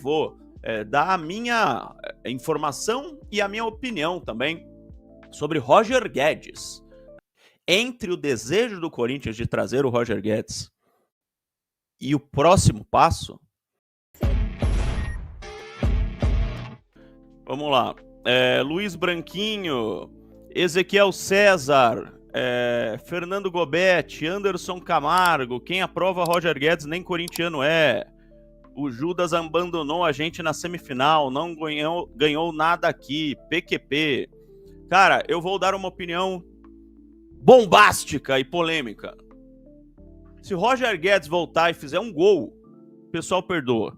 vou dar a minha informação e a minha opinião também sobre Roger Guedes. Entre o desejo do Corinthians de trazer o Roger Guedes e o próximo passo, vamos lá, Luiz Branquinho, Ezequiel César, Fernando Gobetti, Anderson Camargo, quem aprova Roger Guedes nem corintiano é. O Judas abandonou a gente na semifinal, não ganhou nada aqui, PQP. Cara, eu vou dar uma opinião bombástica e polêmica. Se Roger Guedes voltar e fizer um gol, o pessoal perdoa.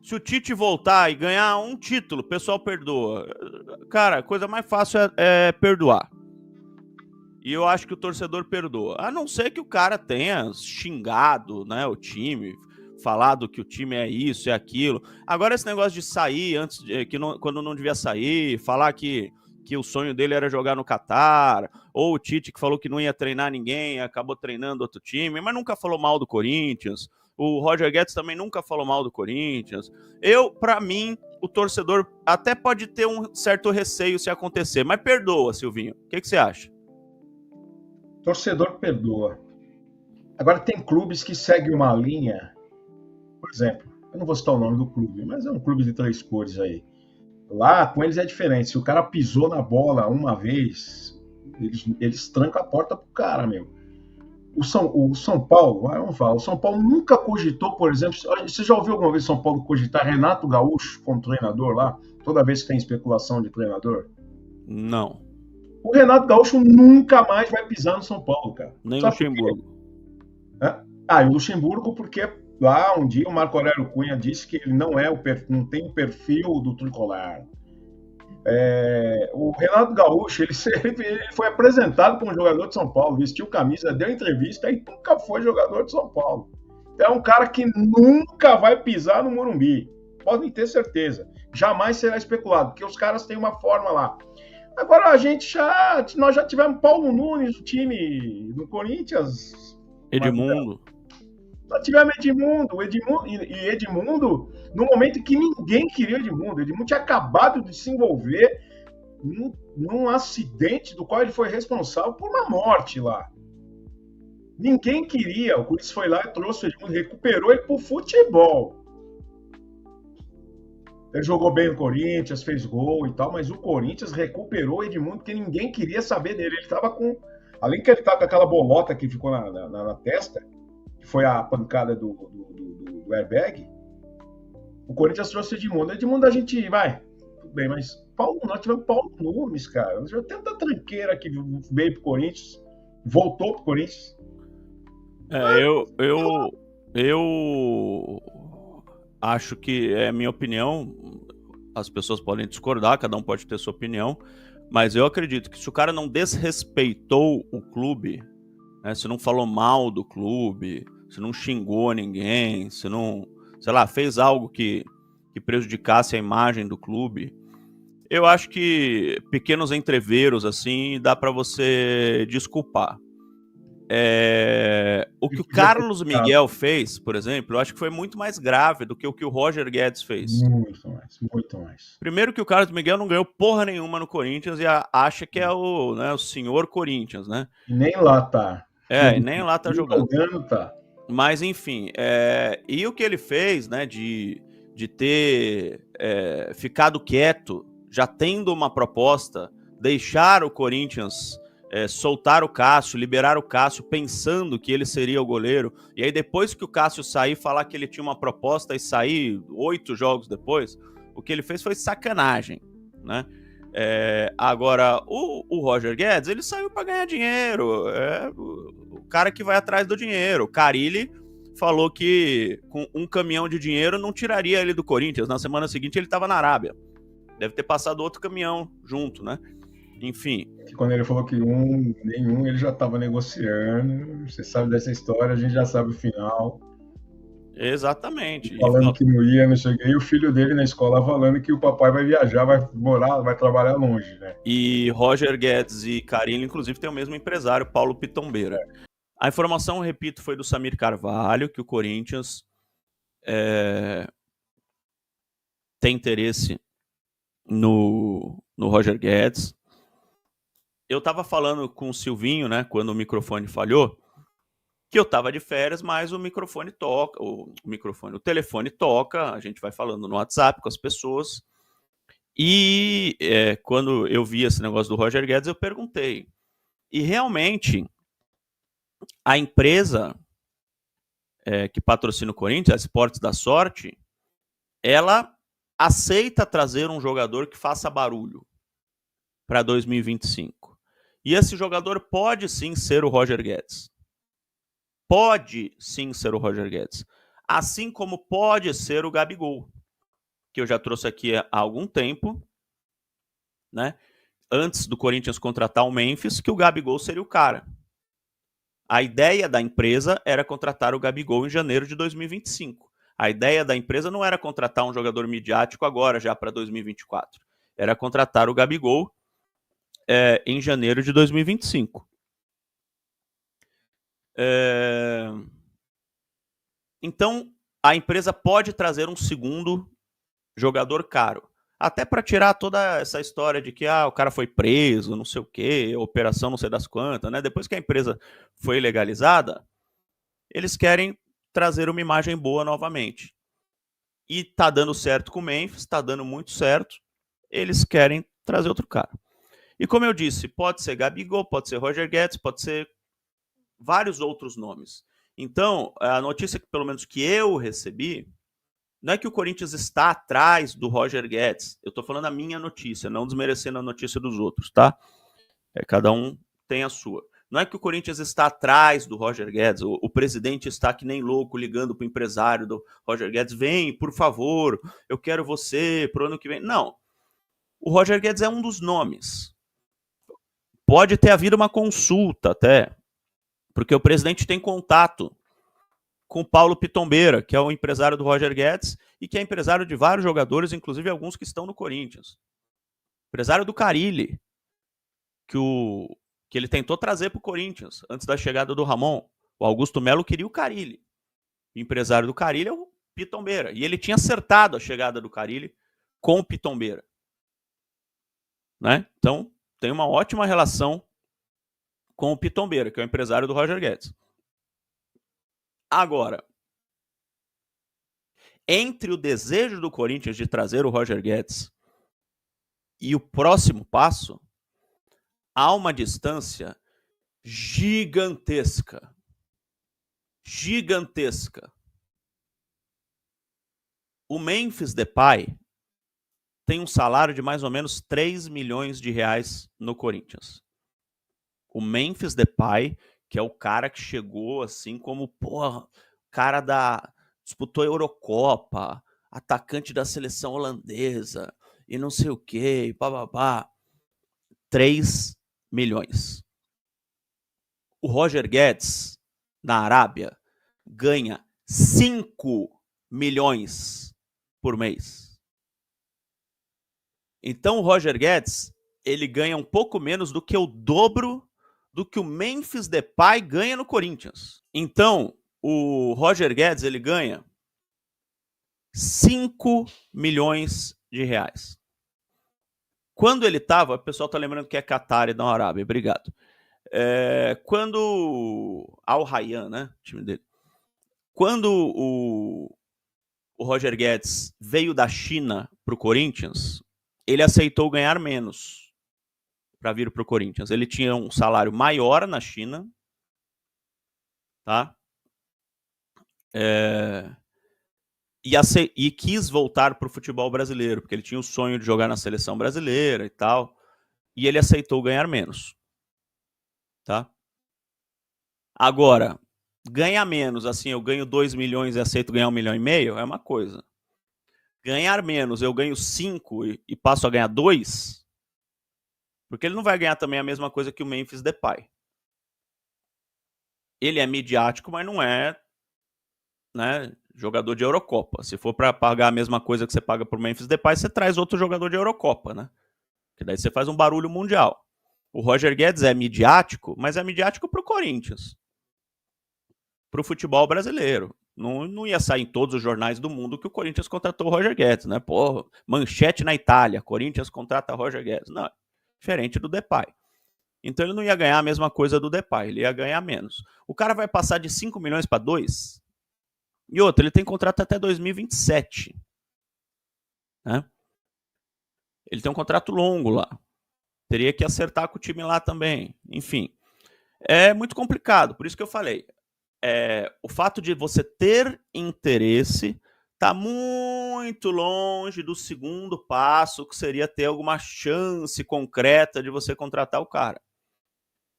Se o Tite voltar e ganhar um título, o pessoal perdoa. Cara, a coisa mais fácil é perdoar. E eu acho que o torcedor perdoa. A não ser que o cara tenha xingado, né, o time, falado que o time é isso, é aquilo. Agora esse negócio de sair antes, quando não devia sair, falar que o sonho dele era jogar no Catar, ou o Tite que falou que não ia treinar ninguém, acabou treinando outro time, mas nunca falou mal do Corinthians. O Roger Guedes também nunca falou mal do Corinthians. Pra mim, o torcedor até pode ter um certo receio se acontecer, mas perdoa, Silvinho. O que você acha? Torcedor perdoa. Agora tem clubes que seguem uma linha, por exemplo, eu não vou citar o nome do clube, mas é um clube de 3 cores aí. Lá, com eles é diferente. Se o cara pisou na bola uma vez, eles trancam a porta pro cara, meu. O São Paulo, vamos falar, o São Paulo nunca cogitou, por exemplo, você já ouviu alguma vez o São Paulo cogitar Renato Gaúcho como treinador lá? Toda vez que tem especulação de treinador? Não. O Renato Gaúcho nunca mais vai pisar no São Paulo, cara. Nem no Luxemburgo. E o Luxemburgo, porque lá um dia o Marco Aurélio Cunha disse que ele não tem o perfil do tricolor. O Renato Gaúcho, ele foi apresentado como jogador de São Paulo, vestiu camisa, deu entrevista e nunca foi jogador de São Paulo. Então é um cara que nunca vai pisar no Morumbi. Podem ter certeza. Jamais será especulado, porque os caras têm uma forma lá. Agora nós já tivemos Paulo Nunes no time no Corinthians. Edmundo. Nós tivemos Edmundo, no momento que ninguém queria Edmundo. Edmundo tinha acabado de se envolver num acidente do qual ele foi responsável por uma morte lá. Ninguém queria. O Corinthians foi lá e trouxe o Edmundo, recuperou ele pro futebol. Ele jogou bem no Corinthians, fez gol e tal, mas o Corinthians recuperou o Edmundo porque ninguém queria saber dele. Ele estava com... Além que ele estava com aquela bolota que ficou na testa, que foi a pancada do airbag, o Corinthians trouxe o Edmundo. Edmundo a gente vai, tudo bem, mas nós tivemos Paulo Nunes, cara. Nós tivemos tanta tranqueira que veio pro Corinthians, voltou pro Corinthians. Eu acho que é minha opinião, as pessoas podem discordar, cada um pode ter sua opinião, mas eu acredito que se o cara não desrespeitou o clube, né, se não falou mal do clube, se não xingou ninguém, se não, sei lá, fez algo que prejudicasse a imagem do clube, eu acho que pequenos entreveros assim dá para você desculpar. O que o Carlos Miguel fez, por exemplo, eu acho que foi muito mais grave do que o Roger Guedes fez. Muito mais. Primeiro que o Carlos Miguel não ganhou porra nenhuma no Corinthians e acha que é o senhor Corinthians, né? E nem lá tá. E nem lá tá jogando. Tá. Mas enfim, e o que ele fez, né, de ter ficado quieto, já tendo uma proposta, deixar o Corinthians soltar o Cássio, liberar o Cássio, pensando que ele seria o goleiro, e aí depois que o Cássio sair, falar que ele tinha uma proposta e sair 8 jogos depois, o que ele fez foi sacanagem, né? Agora, o Roger Guedes, ele saiu para ganhar dinheiro, o cara que vai atrás do dinheiro. O Carille falou que com um caminhão de dinheiro não tiraria ele do Corinthians, na semana seguinte ele estava na Arábia, deve ter passado outro caminhão junto, né? Enfim. Quando ele falou que nenhum ele já estava negociando, você sabe dessa história, a gente já sabe o final. Exatamente. Falando que não ia, não cheguei. E o filho dele na escola falando que o papai vai viajar, vai morar, vai trabalhar longe, né? E Roger Guedes e Carille, inclusive, tem o mesmo empresário, Paulo Pitombeira. A informação, repito, foi do Samir Carvalho, que o Corinthians tem interesse no Roger Guedes. Eu estava falando com o Silvinho, né, quando o microfone falhou, que eu estava de férias, mas o microfone toca, o telefone toca, a gente vai falando no WhatsApp com as pessoas. E quando eu vi esse negócio do Roger Guedes, eu perguntei. E realmente, a empresa que patrocina o Corinthians, a Esportes da Sorte, ela aceita trazer um jogador que faça barulho para 2025. E esse jogador pode sim ser o Roger Guedes. Pode sim ser o Roger Guedes. Assim como pode ser o Gabigol, que eu já trouxe aqui há algum tempo, né? Antes do Corinthians contratar o Memphis, que o Gabigol seria o cara. A ideia da empresa era contratar o Gabigol em janeiro de 2025. A ideia da empresa não era contratar um jogador midiático agora, já para 2024. Era contratar o Gabigol em janeiro de 2025. Então, a empresa pode trazer um segundo jogador caro. Até para tirar toda essa história de que o cara foi preso, não sei o quê, operação não sei das quantas, né? Depois que a empresa foi legalizada, eles querem trazer uma imagem boa novamente. E tá dando certo com o Memphis, tá dando muito certo, eles querem trazer outro cara. E como eu disse, pode ser Gabigol, pode ser Roger Guedes, pode ser vários outros nomes. Então, a notícia que pelo menos que eu recebi, não é que o Corinthians está atrás do Roger Guedes. Eu estou falando a minha notícia, não desmerecendo a notícia dos outros, tá? Cada um tem a sua. Não é que o Corinthians está atrás do Roger Guedes. O presidente está que nem louco ligando para o empresário do Roger Guedes. Vem, por favor, eu quero você pro ano que vem. Não. O Roger Guedes é um dos nomes. Pode ter havido uma consulta até, porque o presidente tem contato com o Paulo Pitombeira, que é o empresário do Roger Guedes e que é empresário de vários jogadores, inclusive alguns que estão no Corinthians. Empresário do Carille, que ele tentou trazer para o Corinthians antes da chegada do Ramon. O Augusto Melo queria o Carille. O empresário do Carille é o Pitombeira. E ele tinha acertado a chegada do Carille com o Pitombeira. Né? Então, tem uma ótima relação com o Pitombeira, que é o empresário do Roger Guedes. Agora, entre o desejo do Corinthians de trazer o Roger Guedes e o próximo passo, há uma distância gigantesca. Gigantesca. O Memphis Depay tem um salário de mais ou menos 3 milhões de reais no Corinthians. O Memphis Depay, que é o cara que chegou assim como, cara disputou a Eurocopa, atacante da seleção holandesa, e não sei o quê, bababá. 3 milhões. O Roger Guedes, na Arábia, ganha 5 milhões por mês. Então o Roger Guedes, ele ganha um pouco menos do que o dobro do que o Memphis Depay ganha no Corinthians. Então, o Roger Guedes, ele ganha 5 milhões de reais. Quando ele estava, o pessoal está lembrando que é Qatar e não Arábia, obrigado. Quando Al Rayyan, né, o time dele, quando o Roger Guedes veio da China para o Corinthians, ele aceitou ganhar menos para vir para o Corinthians. Ele tinha um salário maior na China, tá? E quis voltar para o futebol brasileiro, porque ele tinha o sonho de jogar na seleção brasileira e tal, e ele aceitou ganhar menos, tá? Agora, ganhar menos, assim, eu ganho 2 milhões e aceito ganhar 1,5 milhão, é uma coisa. Ganhar menos, eu ganho 5 e passo a ganhar 2, porque ele não vai ganhar também a mesma coisa que o Memphis Depay. Ele é midiático, mas não é, né, jogador de Eurocopa. Se for para pagar a mesma coisa que você paga pro Memphis Depay, você traz outro jogador de Eurocopa, né? Que daí você faz um barulho mundial. O Roger Guedes é midiático, mas é midiático pro Corinthians. Pro futebol brasileiro. Não ia sair em todos os jornais do mundo que o Corinthians contratou o Roger Guedes, né? Pô, manchete na Itália, Corinthians contrata Roger Guedes. Não, diferente do Depay. Então ele não ia ganhar a mesma coisa do Depay, ele ia ganhar menos. O cara vai passar de 5 milhões para 2? E outro, ele tem contrato até 2027. Né? Ele tem um contrato longo lá. Teria que acertar com o time lá também. Enfim, é muito complicado. Por isso que eu falei. O fato de você ter interesse está muito longe do segundo passo, que seria ter alguma chance concreta de você contratar o cara.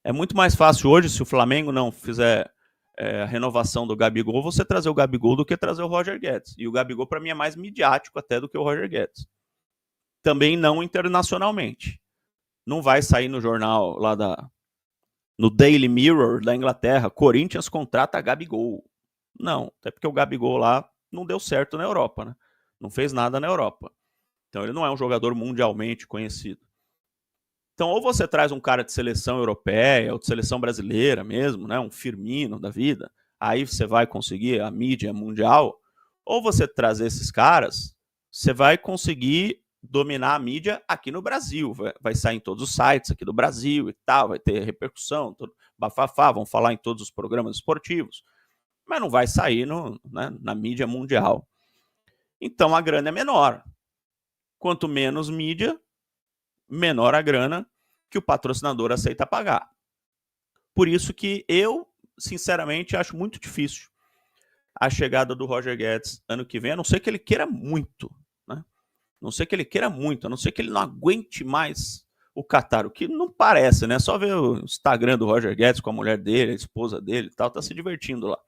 É muito mais fácil hoje, se o Flamengo não fizer a renovação do Gabigol, você trazer o Gabigol do que trazer o Roger Guedes. E o Gabigol, para mim, é mais midiático até do que o Roger Guedes. Também não internacionalmente. Não vai sair no jornal lá no Daily Mirror da Inglaterra, Corinthians contrata Gabigol. Não, até porque o Gabigol lá não deu certo na Europa, né? Não fez nada na Europa. Então ele não é um jogador mundialmente conhecido. Então ou você traz um cara de seleção europeia, ou de seleção brasileira mesmo, né? Um Firmino da vida, aí você vai conseguir a mídia mundial, ou você trazer esses caras, você vai conseguir dominar a mídia aqui no Brasil, vai sair em todos os sites aqui do Brasil e tal, vai ter repercussão, bafafá, vão falar em todos os programas esportivos, mas não vai sair na mídia mundial. Então a grana é menor. Quanto menos mídia, menor a grana que o patrocinador aceita pagar. Por isso que eu, sinceramente, acho muito difícil a chegada do Roger Guedes ano que vem, a não ser que ele queira muito, né? A não ser que ele queira muito, a não ser que ele não aguente mais o Qatar, o que não parece, né? Só ver o Instagram do Roger Guedes com a mulher dele, a esposa dele e tal, tá se divertindo lá.